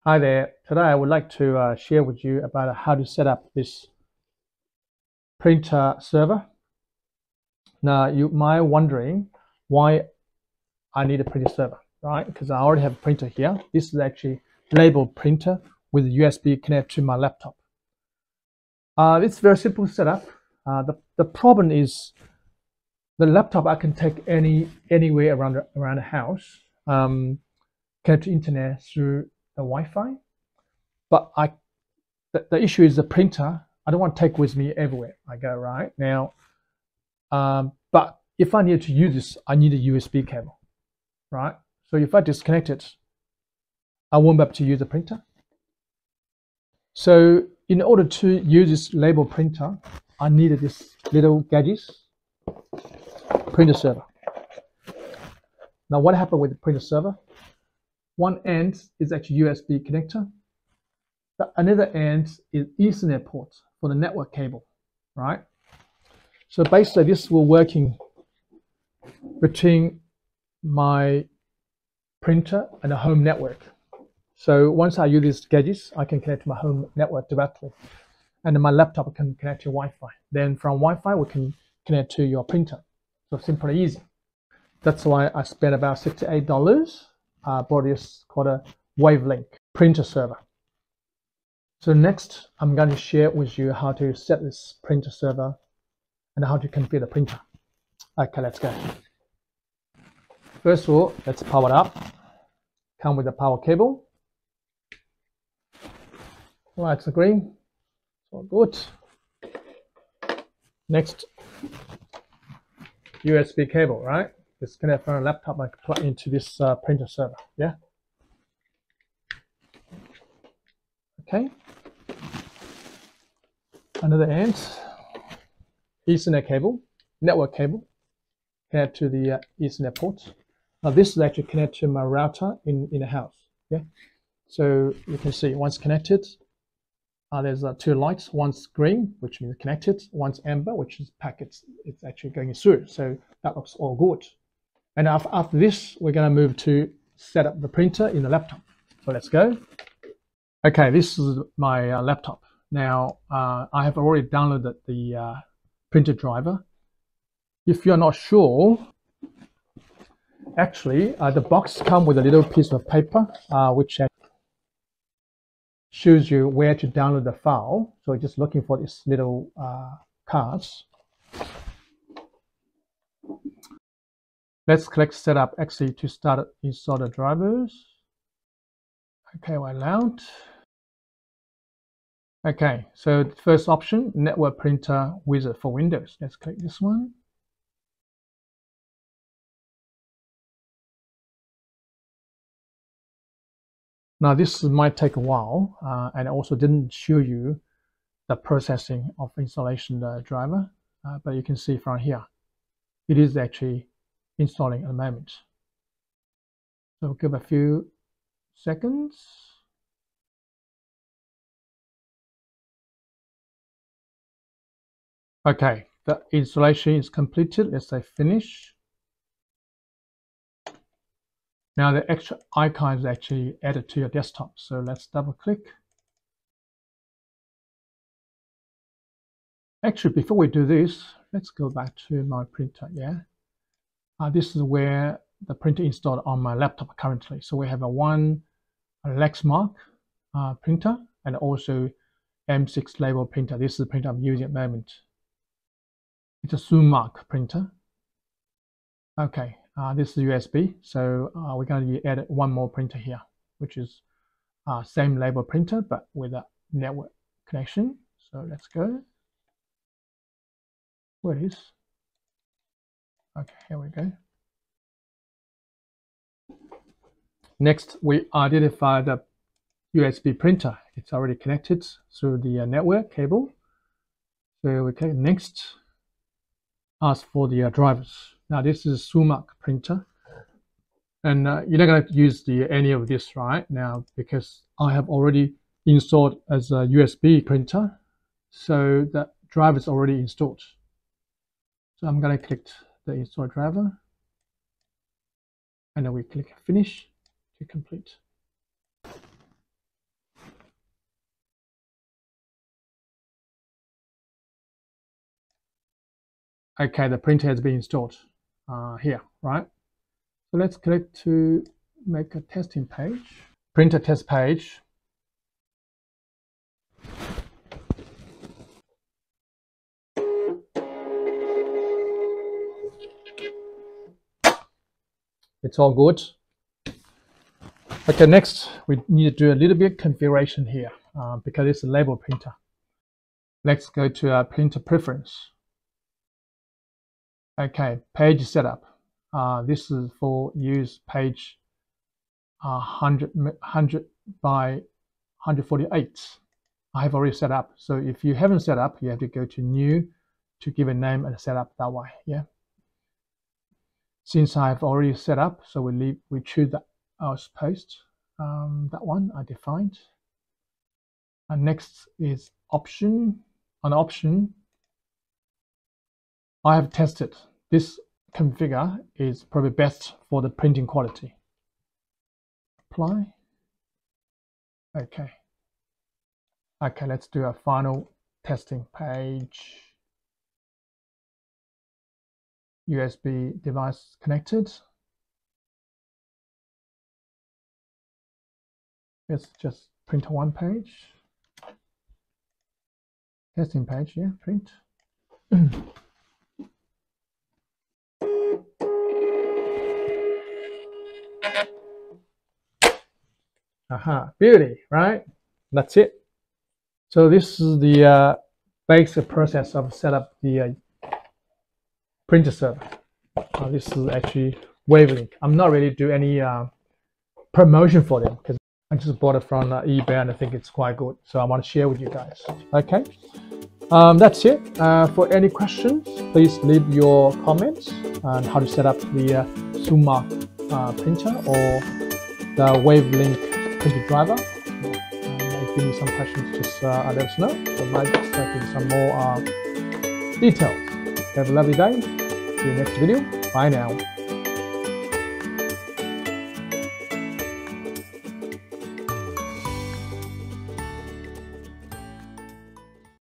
Hi there. Today I would like to share with you about how to set up this printer server. Now you might be wondering why I need a printer server, right? Because I already have a printer here. This is actually labeled printer with USB connected to my laptop. It's very simple setup. The problem is the laptop I can take anywhere around the house, connect to internet through the Wi-Fi. But the issue is the printer. I don't want to take with me everywhere I go right now. But if I need to use this, I need a USB cable, right? So if I disconnect it, I won't be able to use the printer. So in order to use this label printer, I needed this little gadget, printer server. Now what happened with the printer server? One end is actually USB connector. The another end is Ethernet port for the network cable, right? So basically this will working between my printer and the home network. So once I use these gadgets, I can connect to my home network directly. And then my laptop can connect to Wi-Fi. Then from Wi-Fi, we can connect to your printer. So simple and easy. That's why I spent about $68. Bought this called a Wavelink printer server. So next, I'm going to share with you how to set this printer server and how to configure the printer. Okay, let's go. First of all, let's power it up. Come with the power cable. Right, it's green. So good. Next, USB cable, right? Disconnect from a laptop and plug into this printer server. Yeah. Okay. Another end, Ethernet cable, network cable, connect to the Ethernet port. Now this is actually connected to my router in the house. Yeah. So you can see once connected, there's two lights. One's green, which means connected. One's amber, which is packets. It's actually going through. So that looks all good. And after this, we're going to move to set up the printer in the laptop. So let's go. Okay, this is my laptop. Now, I have already downloaded the printer driver. If you're not sure, actually, the box comes with a little piece of paper, which shows you where to download the file. So just looking for this little cards. Let's click Setup actually to start install the drivers. Okay, we're allowed. Okay, so the first option, Network Printer Wizard for Windows. Let's click this one. Now this might take a while, and it also didn't show you the processing of installation driver, but you can see from here, it is actually installing at the moment. So give a few seconds. Okay, the installation is completed. Let's say finish. Now the extra icon is actually added to your desktop. So let's double click. Actually, before we do this, let's go back to my printer. Yeah, this is where the printer installed on my laptop currently. So we have a Lexmark printer and also M6 label printer. This is the printer I'm using at the moment. It's a Sumark printer. Okay, this is USB. So we're going to add one more printer here, which is same label printer but with a network connection. So let's go. Where it is? Okay, here we go. Next, we identify the USB printer. It's already connected through the network cable. So we click next, ask for the drivers. Now this is a Sumark printer, and you're not going to use any of this right now because I have already installed as a USB printer, so the driver is already installed. So I'm going to click the install driver, and then we click finish to complete. Okay, the printer has been installed here, right? So let's click to make a testing page. Printer test page. It's all good. Okay, next we need to do a little bit of configuration here because it's a label printer. Let's go to our printer preference. Okay, page setup. This is for use page 100 by 148. I have already set up. So if you haven't set up, you have to go to new to give a name and set up that way. Yeah. Since I've already set up, so we choose the post. That one I defined. And next is option. On option, I have tested this configure is probably best for the printing quality. Apply. Okay. Okay, let's do a final testing page. USB device connected. Let's just print one page. Testing page, yeah, print. Aha, beauty, right? That's it. So this is the basic process of set up the printer server. This is actually Wavelink. I'm not really doing any promotion for them because I just bought it from eBay and I think it's quite good. So I want to share with you guys. Okay, that's it. For any questions, please leave your comments on how to set up the Sumac printer or the Wavelink printer driver. If you need some questions, just let us know. So I might just give you some more details. Have a lovely day. See you next video. Bye now.